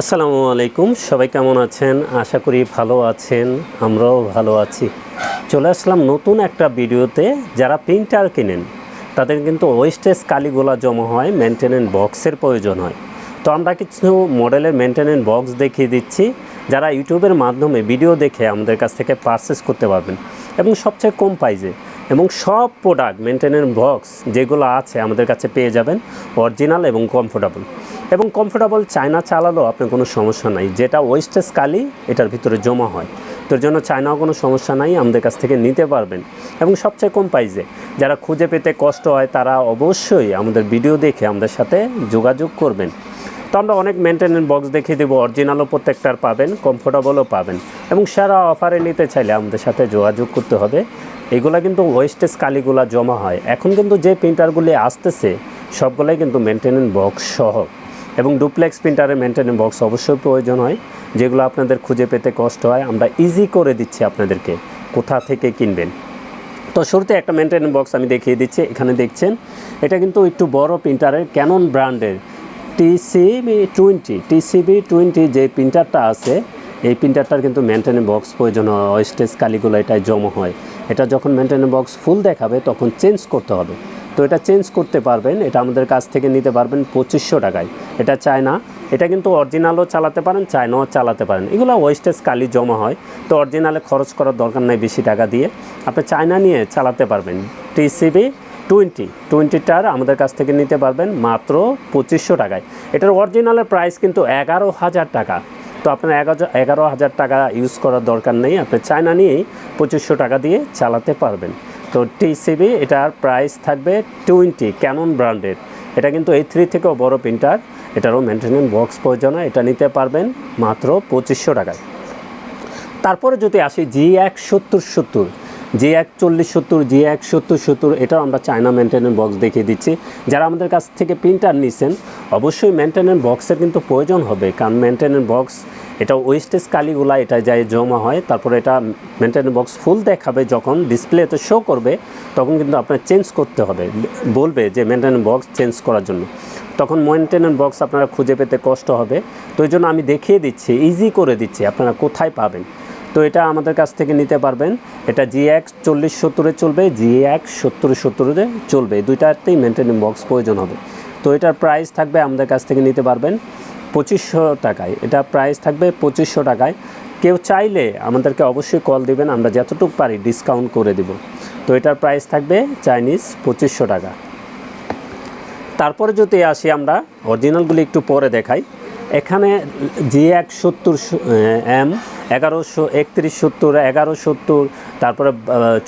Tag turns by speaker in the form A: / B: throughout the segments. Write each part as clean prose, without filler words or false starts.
A: আসসালামু আলাইকুম, সবাই কেমন আছেন? আশা করি ভালো আছেন, আমরাও ভালো আছি। চলে আসলাম নতুন একটা ভিডিওতে। যারা প্রিন্টার কিনেন তাদের কিন্তু ওয়েস্টেজ কালিগুলা জমা হয়, মেনটেনেন্স বক্সের প্রয়োজন হয়। তো আমরা কিছু মডেলের মেনটেনেন্স বক্স দেখিয়ে দিচ্ছি, যারা ইউটিউবের মাধ্যমে ভিডিও দেখে আমাদের কাছ থেকে পারচেস করতে পারবেন এবং সবচেয়ে কম প্রাইসে। এবং সব প্রোডাক্ট মেনটেনেন্স বক্স যেগুলো আছে আমাদের কাছে পেয়ে যাবেন অরিজিনাল এবং কমফোর্টেবল চায়না চালালেও আপনার কোনো সমস্যা নাই। যেটা ওয়েস্টেজ কালি এটার ভিতরে জমা হয়, তোর জন্য চায়নাও কোনো সমস্যা নাই, আমাদের কাছ থেকে নিতে পারবেন এবং সবচেয়ে কম প্রাইসে। যারা খুঁজে পেতে কষ্ট হয় তারা অবশ্যই আমাদের ভিডিও দেখে আমাদের সাথে যোগাযোগ করবেন। তো আমরা অনেক মেনটেনেন্স বক্স দেখিয়ে দেবো, অরিজিনালও প্রত্যেকটার পাবেন, কমফোর্টেবলও পাবেন এবং সেরা অফারে নিতে চাইলে আমাদের সাথে যোগাযোগ করতে হবে। এগুলা কিন্তু ওয়েস্টেজ কালিগুলা জমা হয়। এখন কিন্তু যে প্রিন্টারগুলি আসতেছে সবগুলোই কিন্তু মেনটেনেন্স বক্স সহ এবং ডুপ্লেক্স প্রিন্টারের মেনটেনেন্স বক্স অবশ্যই প্রয়োজন হয়, যেগুলো আপনাদের খুঁজে পেতে কষ্ট হয়। আমরা ইজি করে দিচ্ছি আপনাদেরকে কোথা থেকে কিনবেন। তো শুরুতে একটা মেনটেনেন্স বক্স আমি দেখিয়ে দিচ্ছি। এখানে দেখছেন এটা কিন্তু একটু বড় প্রিন্টারের ক্যানন ব্র্যান্ডের TCB20 যে প্রিন্টারটা আছে, এই প্রিন্টারটার কিন্তু মেনটেনেন্স বক্স প্রয়োজন হয়। ওয়েস্টেজ কালিগুলো এটাই জমা হয়। এটা যখন মেনটেনেন্স বক্স ফুল দেখাবে তখন চেঞ্জ করতে হবে। তো এটা চেঞ্জ করতে পারবেন, এটা আমাদের কাছ থেকে নিতে পারবেন 2500 টাকায়। এটা চায়না, এটা কিন্তু অরিজিনালও চালাতে পারেন, চায়নাও চালাতে পারেন। এগুলো ওয়েস্টেজ কালি জমা হয়, তো অরিজিনালে খরচ করার দরকার নাই বেশি টাকা দিয়ে, আপনি চায়না নিয়ে চালাতে পারবেন। TCB20টার আমাদের কাছ থেকে নিতে পারবেন মাত্র 2500 টাকায়। এটার অরিজিনালের প্রাইস কিন্তু 11,000 টাকা। তো আপনার 11,000 টাকা ইউজ করার দরকার নেই, আপনি চায়না নিয়েই 2500 টাকা দিয়ে চালাতে পারবেন। তো TCB এটার প্রাইস থাকবে 20 ক্যানন ব্র্যান্ডের। এটা কিন্তু A3 থেকেও বড় প্রিন্টার, এটারও মেনটেনেন্স বক্স প্রয়োজন হয়। এটা নিতে পারবেন মাত্র 2500 টাকায়। তারপরে যদি আসি G1 7070, G1 4070, G1 7070, এটাও আমরা চায়না মেনটেনেন্স বক্স দেখিয়ে দিচ্ছি। যারা আমাদের কাছ থেকে প্রিন্টার নিছেন অবশ্যই মেনটেনেন্স বক্সের কিন্তু প্রয়োজন হবে, কারণ মেনটেনেন্স বক্স এটা ওয়েস্টেজ কালিগুলা এটা যায় জমা হয়। তারপরে এটা মেনটেনেন্স বক্স ফুল দেখাবে, যখন ডিসপ্লেতে শো করবে তখন কিন্তু আপনার চেঞ্জ করতে হবে, বলবে যে মেনটেনেন্স বক্স চেঞ্জ করার জন্য। তখন মেনটেনেন্স বক্স আপনারা খুঁজে পেতে কষ্ট হবে। তো এই জন্য আমি দেখিয়ে দিচ্ছি, ইজি করে দিচ্ছি আপনারা কোথায় পাবেন। তো এটা আমাদের কাছ থেকে নিতে পারবেন। এটা G1 4070 চলবে, G1 7070 চলবে, দুইটাতেই মেনটেনেন্স বক্স প্রয়োজন হবে। তো এটার প্রাইস থাকবে আমাদের কাছ থেকে নিতে পারবেন 2500 টাকায়। এটা প্রাইস থাকবে 2500 টাকায়। কেউ চাইলে আমাদেরকে অবশ্যই কল দিবেন, আমরা যতটুকু পারি ডিসকাউন্ট করে দেব। তো এটার প্রাইস থাকবে চাইনিজ 2500 টাকা। তারপরে যদি আসি আমরা অরিজিনালগুলি একটু পরে দেখাই। এখানে G1 70M 113170, 1170, তারপরে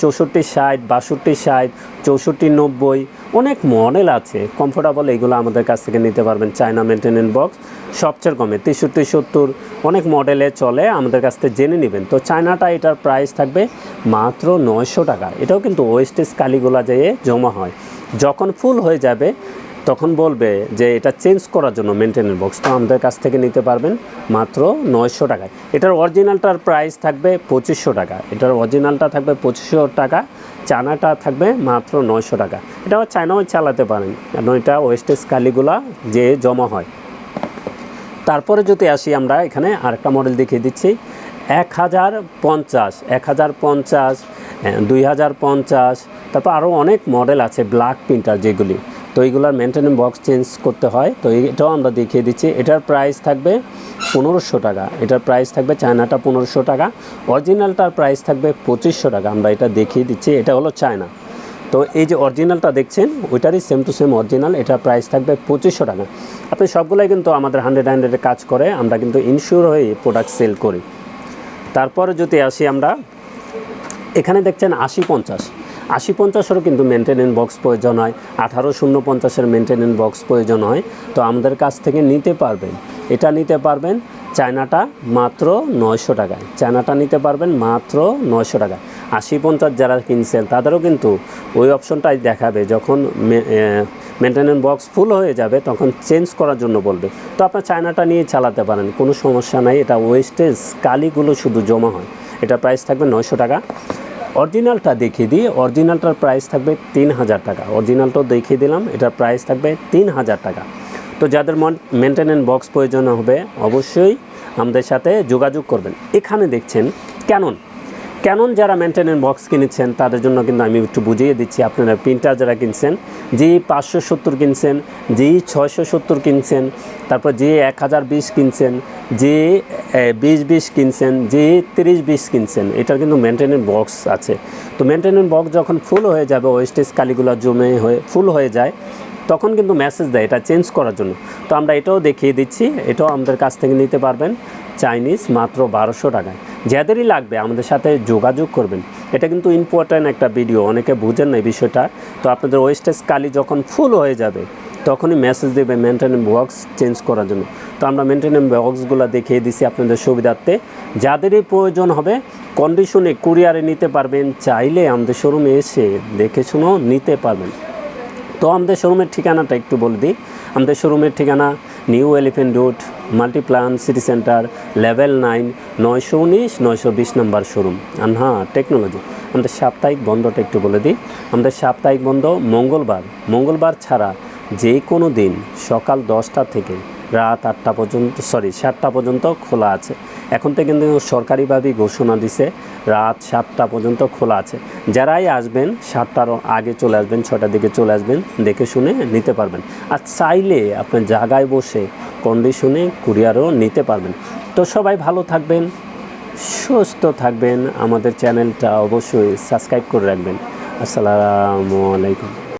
A: 6460, 6260, 6490, অনেক মডেল আছে কমফোর্টেবল। এইগুলো আমাদের কাছ থেকে নিতে পারবেন। চায়না মেনটেনেন্স বক্স সবচেয়ে কমে 6370, অনেক মডেলে চলে, আমাদের কাছ থেকে জেনে নেবেন। তো চায়নাটা এটার প্রাইস থাকবে মাত্র 900 টাকা। এটাও কিন্তু ওয়েস্টেজ কালিগুলা যেয়ে জমা হয়, যখন ফুল হয়ে যাবে তখন বলবে যে এটা চেঞ্জ করার জন্য মেনটেনেন্স বক্স। তো আমাদের কাছ থেকে নিতে পারবেন মাত্র 900 টাকায়। এটার অরিজিনালটার প্রাইস থাকবে 2500 টাকা। এটার অরিজিনালটা থাকবে 2500 টাকা, চায়নাটা থাকবে মাত্র 900 টাকা। এটাও চায়নাও চালাতে পারেন, কারণ এটা ওয়েস্টেজ কালিগুলা যে জমা হয়। তারপরে যদি আসি আমরা এখানে আরেকটা মডেল দেখিয়ে দিচ্ছি। 1050, 1050, 2050, তারপর আরও অনেক মডেল আছে ব্ল্যাক প্রিন্টার যেগুলি। তো এইগুলোর মেনটেনেন্স বক্স চেঞ্জ করতে হয়। তো এটাও আমরা দেখিয়ে দিচ্ছি। এটার প্রাইস থাকবে 1500 টাকা। এটার প্রাইস থাকবে চায়নাটা 1500 টাকা, অরিজিনালটার প্রাইস থাকবে 2500 টাকা। আমরা এটা দেখিয়ে দিচ্ছি, এটা হলো চায়না। তো এই যে অরিজিনালটা দেখছেন ওইটারই সেম টু সেম অরিজিনাল, এটার প্রাইস থাকবে 2500 টাকা। আপনি সবগুলোই কিন্তু আমাদের 100 কাজ করে, আমরা কিন্তু ইনশিওর হয়ে প্রোডাক্ট সেল করি। তারপরে যদি আসি আমরা এখানে দেখছেন 8050 কিন্তু মেনটেনেন্স বক্স প্রয়োজন হয়। 18050 মেনটেনেন্স বক্স প্রয়োজন হয়। তো আমাদের কাছ থেকে নিতে পারবেন, এটা নিতে পারবেন চায়নাটা মাত্র 900 টাকায়। চায়নাটা নিতে পারবেন মাত্র 900 টাকায়। 8050 যারা কিনছেন তাদেরও কিন্তু ওই অপশনটাই দেখাবে, যখন মেনটেনেন্স বক্স ফুল হয়ে যাবে তখন চেঞ্জ করার জন্য বলবে। তো আপনার চায়নাটা নিয়ে চালাতে পারেন, কোনো সমস্যা নাই। এটা ওয়েস্টেজ কালিগুলো শুধু জমা হয়। এটা প্রাইস থাকবে 900 টাকা। অরিজিনালটা দেখিয়ে দিই, অরিজিনালটার প্রাইস থাকবে 3000 টাকা। অরিজিনালটাও দেখিয়ে দিলাম, এটার প্রাইস থাকবে 3000 টাকা। তো যাদের মেনটেনেন্স বক্স প্রয়োজন হবে অবশ্যই আমাদের সাথে যোগাযোগ করবেন। এখানে দেখছেন ক্যানন যারা মেনটেনেন্স বক্স কিনেছেন তাদের জন্য কিন্তু আমি একটু বুঝিয়ে দিচ্ছি। আপনারা প্রিন্টার যারা কিনছেন, যে 570 কিনছেন, যে 670 কিনছেন, তারপর যে 1020 কিনছেন, যে 2020 কিনছেন, যে 3020 কিনছেন, এটার কিন্তু মেনটেনেন্স বক্স আছে। তো মেনটেনেন্স বক্স যখন ফুল হয়ে যাবে, ওয়েস্টেজ কালিগুলো জমে হয়ে ফুল হয়ে যায়, তখন কিন্তু মেসেজ দেয় এটা চেঞ্জ করার জন্য। তো আমরা এটাও দেখিয়ে দিচ্ছি, এটাও আমাদের কাছ থেকে নিতে পারবেন চাইনিজ মাত্র 1200 টাকায়। যাদেরই লাগবে আমাদের সাথে যোগাযোগ করবেন। এটা কিন্তু ইম্পর্ট্যান্ট একটা ভিডিও, অনেকে বুঝেন না এই বিষয়টা। তো আপনাদের ওয়েস্টেজ কালি যখন ফুল হয়ে যাবে তখনই মেসেজ দেবে মেনটেনেন্স বক্স চেঞ্জ করার জন্য। তো আমরা মেনটেনেন্স বক্সগুলো দেখিয়ে দিছি আপনাদের সুবিধার্থে। যাদেরই প্রয়োজন হবে কন্ডিশনে কুরিয়ারে নিতে পারবেন, চাইলে আমাদের শোরুমে এসে দেখে শুনেও নিতে পারবেন। তো আমাদের শোরুমের ঠিকানাটা একটু বলে দিই। আমাদের শোরুমের ঠিকানা new elephant road, Multiplan city centre, level 9, 919 920 নম্বর শোরুম, আনহা টেকনোলজি। আমাদের সাপ্তাহিক বন্ধটা একটু বলে দিই। আমাদের সাপ্তাহিক বন্ধ মঙ্গলবার ছাড়া যে কোনো দিন সকাল 10টা থেকে রাত 8টা পর্যন্ত, 7টা পর্যন্ত খোলা আছে। এখন থেকে কিন্তু সরকারিভাবেই ঘোষণা দিছে রাত 7টা পর্যন্ত খোলা আছে। যারাই আসবেন 7টার আগে চলে আসবেন, 6টার দিকে চলে আসবেন, দেখে শুনে নিতে পারবেন। আর চাইলে আপনার জায়গায় বসে কন্ডিশনে কুরিয়ারও নিতে পারবেন। তো সবাই ভালো থাকবেন, সুস্থ থাকবেন। আমাদের চ্যানেলটা অবশ্যই সাবস্ক্রাইব করে রাখবেন। আসসালামু আলাইকুম।